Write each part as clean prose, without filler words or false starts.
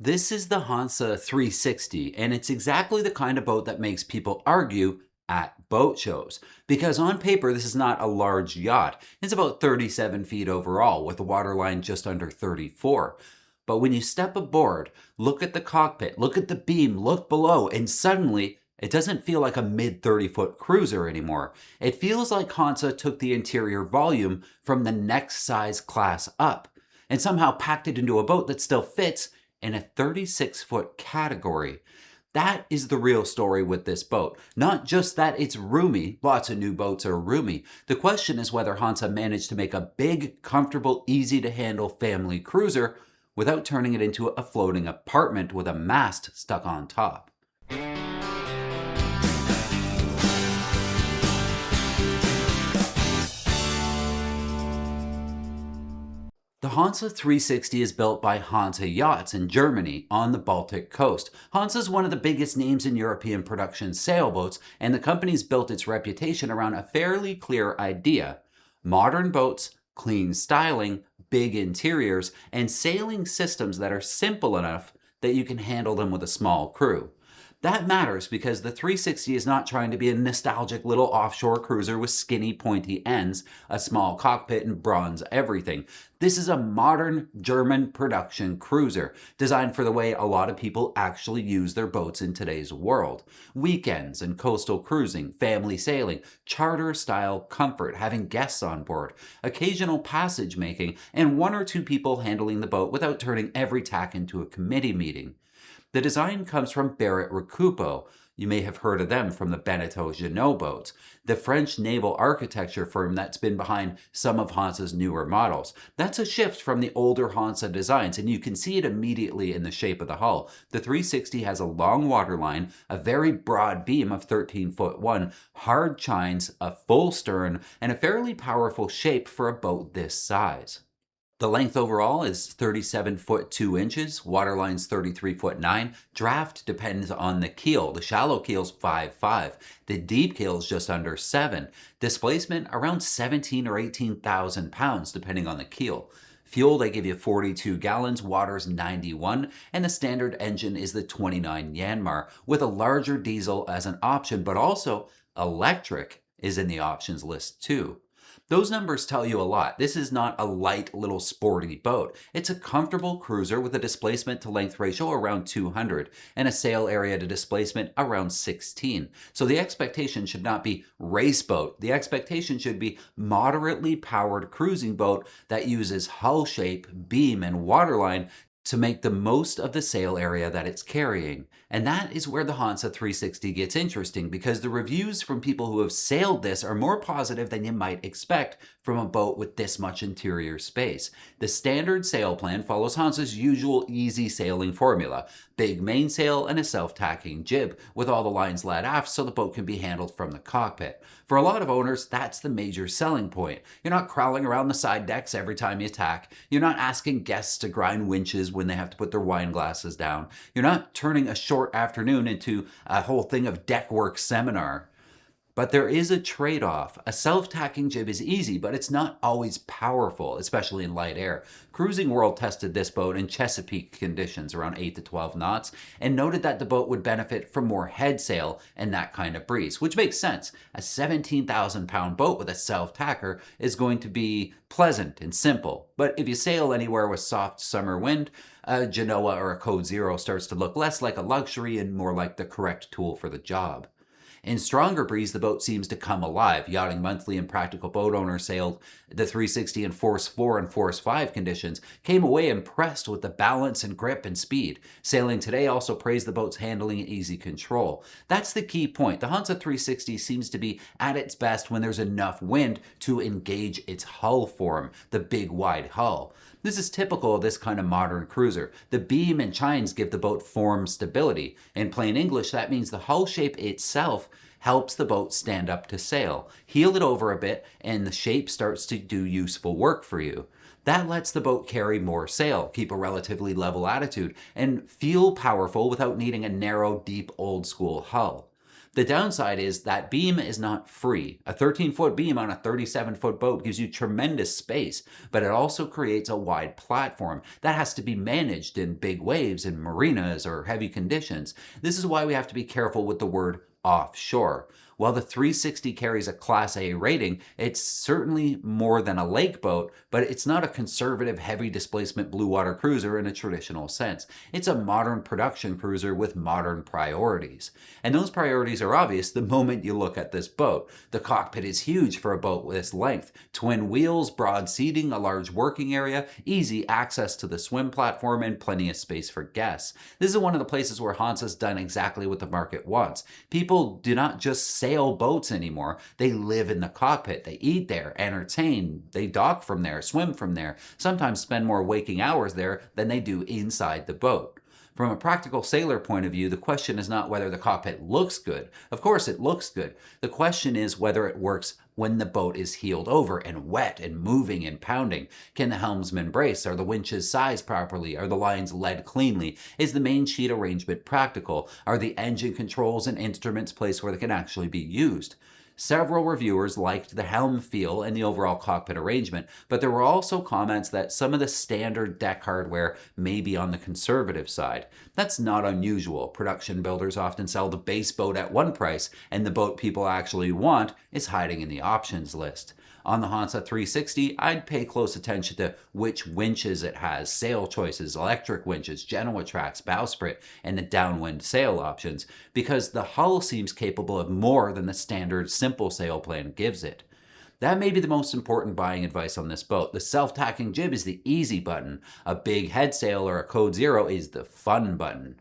This is the Hansa 360, and it's exactly the kind of boat that makes people argue at boat shows. Because on paper, this is not a large yacht. It's about 37 feet overall, with a waterline just under 34. But when you step aboard, look at the cockpit, look at the beam, look below, and suddenly it doesn't feel like a mid 30-foot cruiser anymore. It feels like Hansa took the interior volume from the next size class up and somehow packed it into a boat that still fits in a 36-foot category. That is the real story with this boat. Not just that it's roomy, lots of new boats are roomy. The question is whether Hansa managed to make a big, comfortable, easy to handle family cruiser without turning it into a floating apartment with a mast stuck on top. The Hansa 360 is built by HanseYachts in Germany on the Baltic coast. Hansa is one of the biggest names in European production sailboats, and the company's built its reputation around a fairly clear idea: modern boats, clean styling, big interiors, and sailing systems that are simple enough that you can handle them with a small crew. That matters because the 360 is not trying to be a nostalgic little offshore cruiser with skinny, pointy ends, a small cockpit, and bronze everything. This is a modern German production cruiser, designed for the way a lot of people actually use their boats in today's world. Weekends and coastal cruising, family sailing, charter-style comfort, having guests on board, occasional passage making, and one or two people handling the boat without turning every tack into a committee meeting. The design comes from Berret-Racoupeau. You may have heard of them from the Beneteau boats, the French naval architecture firm that's been behind some of Hansa's newer models. That's a shift from the older Hansa designs, and you can see it immediately in the shape of the hull. The 360 has a long waterline, a very broad beam of 13-foot 1, hard chines, a full stern, and a fairly powerful shape for a boat this size. The length overall is 37 foot 2 inches, waterline's 33 foot 9. Draft depends on the keel. The shallow keel's 5'5". The deep keel's just under 7. Displacement around 17 or 18,000 pounds depending on the keel. Fuel, they give you 42 gallons, water's 91, and the standard engine is the 29 Yanmar, with a larger diesel as an option, but also electric is in the options list too. Those numbers tell you a lot. This is not a light little sporty boat. It's a comfortable cruiser with a displacement to length ratio around 200 and a sail area to displacement around 16. So the expectation should not be race boat. The expectation should be moderately powered cruising boat that uses hull shape, beam, and waterline to make the most of the sail area that it's carrying. And that is where the Hansa 360 gets interesting, because the reviews from people who have sailed this are more positive than you might expect from a boat with this much interior space. The standard sail plan follows Hansa's usual easy sailing formula: big mainsail and a self-tacking jib, with all the lines laid aft so the boat can be handled from the cockpit. For a lot of owners, that's the major selling point. You're not crawling around the side decks every time you tack. You're not asking guests to grind winches when they have to put their wine glasses down. You're not turning a short afternoon into a whole thing of deck work seminar. But there is a trade-off. A self-tacking jib is easy, but it's not always powerful, especially in light air. Cruising World tested this boat in Chesapeake conditions around 8 to 12 knots and noted that the boat would benefit from more head sail and that kind of breeze, which makes sense. A 17,000-pound boat with a self-tacker is going to be pleasant and simple. But if you sail anywhere with soft summer wind, a Genoa or a Code Zero starts to look less like a luxury and more like the correct tool for the job. In stronger breeze, the boat seems to come alive. Yachting Monthly and Practical Boat Owner sailed the 360 in Force 4 and Force 5 conditions, came away impressed with the balance and grip and speed. Sailing Today also praised the boat's handling and easy control. That's the key point. The Hansa 360 seems to be at its best when there's enough wind to engage its hull form, the big wide hull. This is typical of this kind of modern cruiser. The beam and chines give the boat form stability. In plain English, that means the hull shape itself helps the boat stand up to sail. Heel it over a bit, and the shape starts to do useful work for you. That lets the boat carry more sail, keep a relatively level attitude, and feel powerful without needing a narrow, deep, old-school hull. The downside is that beam is not free. A 13-foot beam on a 37-foot boat gives you tremendous space, but it also creates a wide platform that has to be managed in big waves in marinas or heavy conditions. This is why we have to be careful with the word offshore. While the 360 carries a Class A rating, it's certainly more than a lake boat, but it's not a conservative heavy displacement blue water cruiser in a traditional sense. It's a modern production cruiser with modern priorities. And those priorities are obvious the moment you look at this boat. The cockpit is huge for a boat with this length. Twin wheels, broad seating, a large working area, easy access to the swim platform, and plenty of space for guests. This is one of the places where Hanse's done exactly what the market wants. People do not just sail boats anymore. They live in the cockpit. They eat there, entertain. They dock from there, swim from there, sometimes spend more waking hours there than they do inside the boat. From a practical sailor point of view, the question is not whether the cockpit looks good. Of course it looks good. The question is whether it works when the boat is heeled over and wet and moving and pounding. Can the helmsman brace? Are the winches sized properly? Are the lines led cleanly? Is the main sheet arrangement practical? Are the engine controls and instruments placed where they can actually be used? Several reviewers liked the helm feel and the overall cockpit arrangement, but there were also comments that some of the standard deck hardware may be on the conservative side. That's not unusual. Production builders often sell the base boat at one price, and the boat people actually want is hiding in the options list. On the Hansa 360, I'd pay close attention to which winches it has, sail choices, electric winches, Genoa tracks, bowsprit, and the downwind sail options, because the hull seems capable of more than the standard simple sail plan gives it. That may be the most important buying advice on this boat. The self-tacking jib is the easy button. A big head sail or a code 0 is the fun button.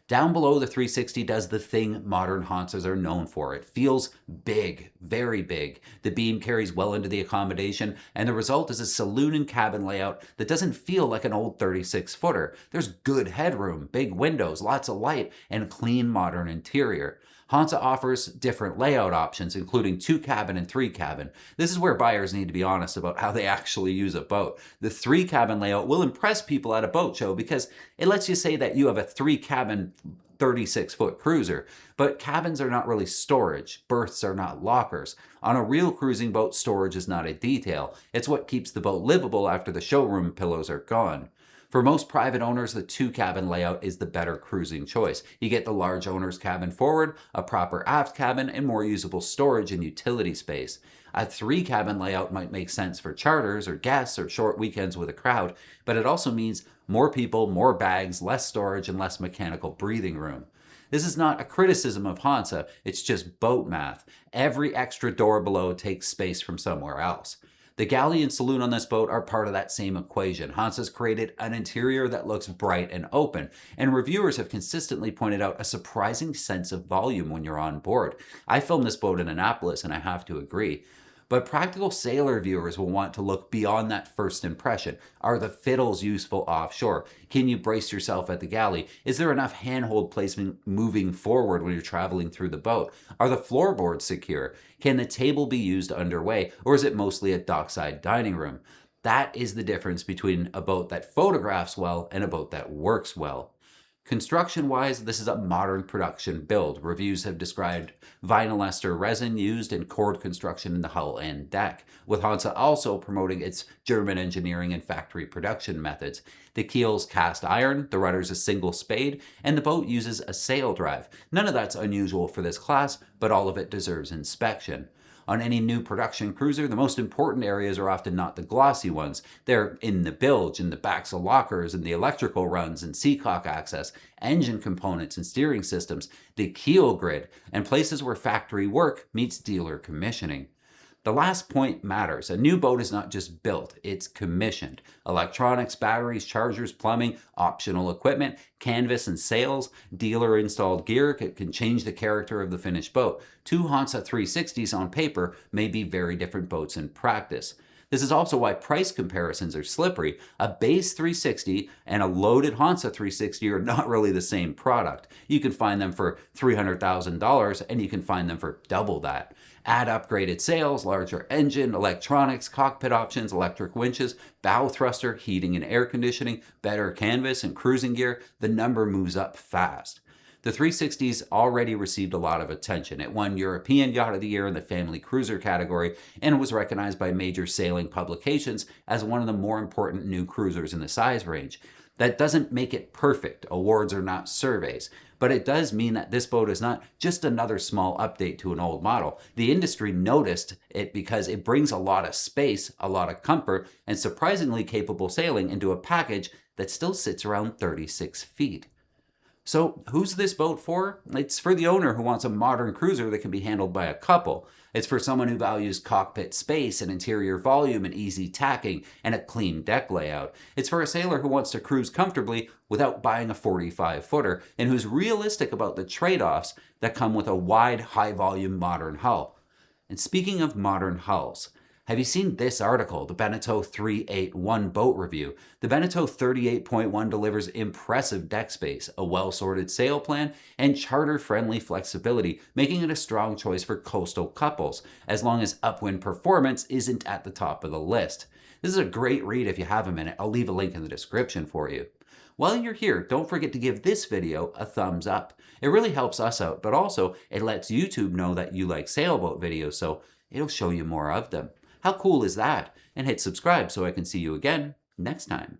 Down below, the 360 does the thing modern Hansas are known for. It feels big, very big. The beam carries well into the accommodation, and the result is a saloon and cabin layout that doesn't feel like an old 36-footer. There's good headroom, big windows, lots of light, and a clean modern interior. Hansa offers different layout options, including 2-cabin and 3-cabin. This is where buyers need to be honest about how they actually use a boat. The 3-cabin layout will impress people at a boat show because it lets you say that you have a 3-cabin 36-foot cruiser. But cabins are not really storage. Berths are not lockers. On a real cruising boat, storage is not a detail. It's what keeps the boat livable after the showroom pillows are gone. For most private owners, the 2-cabin layout is the better cruising choice. You get the large owner's cabin forward, a proper aft cabin, and more usable storage and utility space. A 3-cabin layout might make sense for charters or guests or short weekends with a crowd, but it also means more people, more bags, less storage, and less mechanical breathing room. This is not a criticism of Hansa, it's just boat math. Every extra door below takes space from somewhere else. The galley and saloon on this boat are part of that same equation. Hansa's created an interior that looks bright and open, and reviewers have consistently pointed out a surprising sense of volume when you're on board. I filmed this boat in Annapolis, and I have to agree. But practical sailor viewers will want to look beyond that first impression. Are the fiddles useful offshore? Can you brace yourself at the galley? Is there enough handhold placement moving forward when you're traveling through the boat? Are the floorboards secure? Can the table be used underway, or is it mostly a dockside dining room? That is the difference between a boat that photographs well and a boat that works well. Construction-wise, this is a modern production build. Reviews have described vinyl ester resin used in cord construction in the hull and deck, with Hansa also promoting its German engineering and factory production methods. The keel's cast iron, the rudder's a single spade, and the boat uses a sail drive. None of that's unusual for this class, but all of it deserves inspection. On any new production cruiser, the most important areas are often not the glossy ones. They're in the bilge, in the backs of lockers, and the electrical runs and seacock access, engine components and steering systems, the keel grid, and places where factory work meets dealer commissioning. The last point matters. A new boat is not just built, it's commissioned. Electronics, batteries, chargers, plumbing, optional equipment, canvas and sails, dealer-installed gear can change the character of the finished boat. 2 Hansa 360s on paper may be very different boats in practice. This is also why price comparisons are slippery. A base 360 and a loaded Hansa 360 are not really the same product. You can find them for $300,000 and you can find them for double that. Add upgraded sails, larger engine, electronics, cockpit options, electric winches, bow thruster, heating and air conditioning, better canvas and cruising gear, the number moves up fast. The 360's already received a lot of attention. It won European Yacht of the Year in the Family Cruiser category and was recognized by major sailing publications as one of the more important new cruisers in the size range. That doesn't make it perfect. Awards are not surveys. But it does mean that this boat is not just another small update to an old model. The industry noticed it because it brings a lot of space, a lot of comfort, and surprisingly capable sailing into a package that still sits around 36 feet. So who's this boat for? It's for the owner who wants a modern cruiser that can be handled by a couple. It's for someone who values cockpit space and interior volume and easy tacking and a clean deck layout. It's for a sailor who wants to cruise comfortably without buying a 45-footer and who's realistic about the trade-offs that come with a wide, high-volume modern hull. And speaking of modern hulls, have you seen this article, the Beneteau 381 boat review? The Beneteau 38.1 delivers impressive deck space, a well-sorted sail plan, and charter-friendly flexibility, making it a strong choice for coastal couples, as long as upwind performance isn't at the top of the list. This is a great read if you have a minute. I'll leave a link in the description for you. While you're here, don't forget to give this video a thumbs up. It really helps us out, but also it lets YouTube know that you like sailboat videos, so it'll show you more of them. How cool is that? And hit subscribe so I can see you again next time.